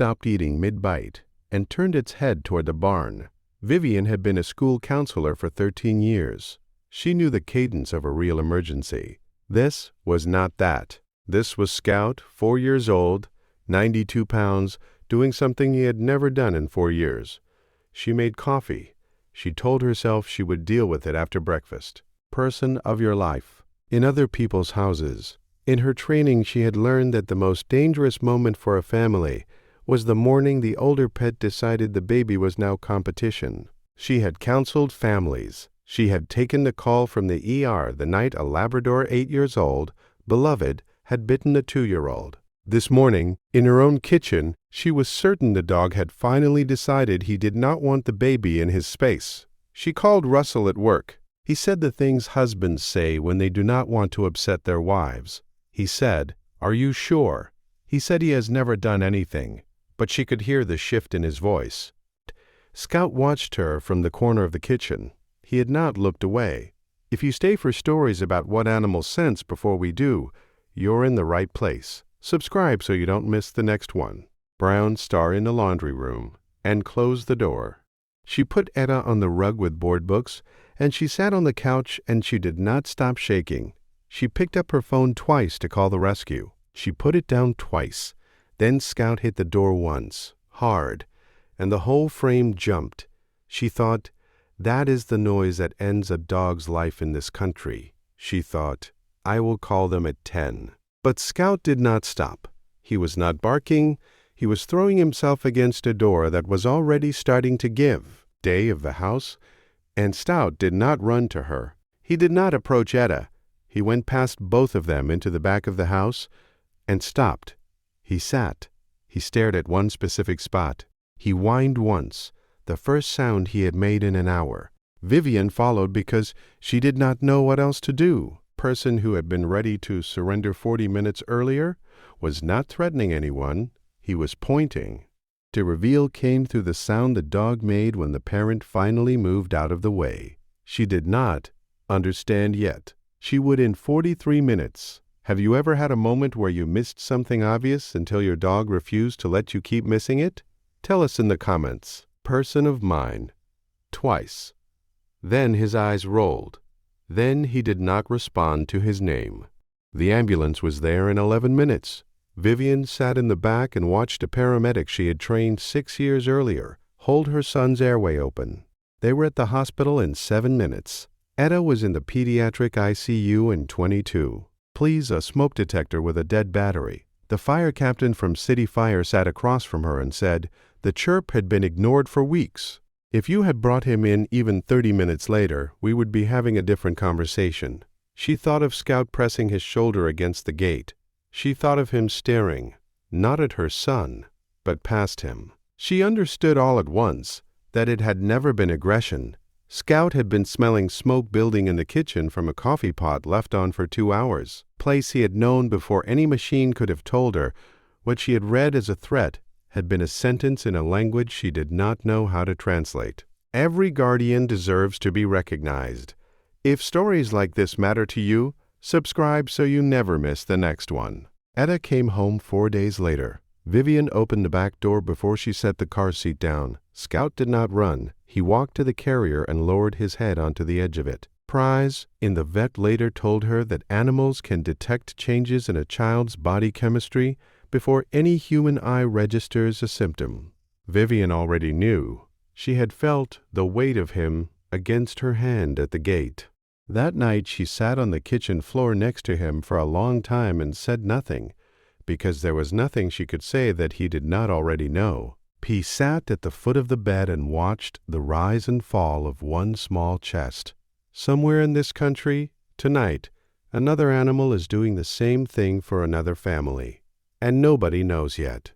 stopped eating mid-bite and turned its head toward the barn. Vivian had been a school counselor for 13 years. She knew the cadence of a real emergency. This was not that. This was Scout, 4 years old, 92 pounds, doing something he had never done in 4 years. She made coffee. She told herself she would deal with it after breakfast. Person of your life. In other people's houses. In her training, she had learned that the most dangerous moment for a family was the morning the older pet decided the baby was now competition. She had counseled families. She had taken the call from the ER the night a Labrador 8 years old, Beloved, had bitten a 2-year-old. This morning, in her own kitchen, she was certain the dog had finally decided he did not want the baby in his space. She called Russell at work. He said the things husbands say when they do not want to upset their wives. He said, "Are you sure?" He said he has never done anything, but she could hear the shift in his voice. Scout watched her from the corner of the kitchen. He had not looked away. If you stay for stories about what animals sense before we do, you're in the right place. Subscribe so you don't miss the next one. Brown star in the laundry room, and closed the door. She put Etta on the rug with board books, and she sat on the couch and she did not stop shaking. She picked up her phone twice to call the rescue. She put it down twice. Then Scout hit the door once, hard, and the whole frame jumped. She thought, that is the noise that ends a dog's life in this country. She thought, I will call them at 10. But Scout did not stop. He was not barking. He was throwing himself against a door that was already starting to give. Day of the house. And Scout did not run to her. He did not approach Etta. He went past both of them into the back of the house and stopped. He sat. He stared at one specific spot. He whined once, the first sound he had made in an hour. Vivian followed because she did not know what else to do. Person who had been ready to surrender 40 minutes earlier was not threatening anyone. He was pointing. The reveal came through the sound the dog made when the parent finally moved out of the way. She did not understand yet. She would in 43 minutes. Have you ever had a moment where you missed something obvious until your dog refused to let you keep missing it? Tell us in the comments. Person of mine. Twice. Then his eyes rolled. Then he did not respond to his name. The ambulance was there in 11 minutes. Vivian sat in the back and watched a paramedic she had trained 6 years earlier hold her son's airway open. They were at the hospital in 7 minutes. Etta was in the pediatric ICU in 22. Please, a smoke detector with a dead battery. The fire captain from City Fire sat across from her and said, the chirp had been ignored for weeks. If you had brought him in even 30 minutes later, we would be having a different conversation. She thought of Scout pressing his shoulder against the gate. She thought of him staring, not at her son, but past him. She understood all at once that it had never been aggression. Scout had been smelling smoke building in the kitchen from a coffee pot left on for 2 hours, place he had known before any machine could have told her. What she had read as a threat had been a sentence in a language she did not know how to translate. Every guardian deserves to be recognized. If stories like this matter to you, subscribe so you never miss the next one. Etta came home 4 days later. Vivian opened the back door before she set the car seat down. Scout did not run. He walked to the carrier and lowered his head onto the edge of it. Prize, in the vet later told her that animals can detect changes in a child's body chemistry before any human eye registers a symptom. Vivian already knew. She had felt the weight of him against her hand at the gate. That night she sat on the kitchen floor next to him for a long time and said nothing, because there was nothing she could say that he did not already know. He sat at the foot of the bed and watched the rise and fall of one small chest. Somewhere in this country, tonight, another animal is doing the same thing for another family. And nobody knows yet.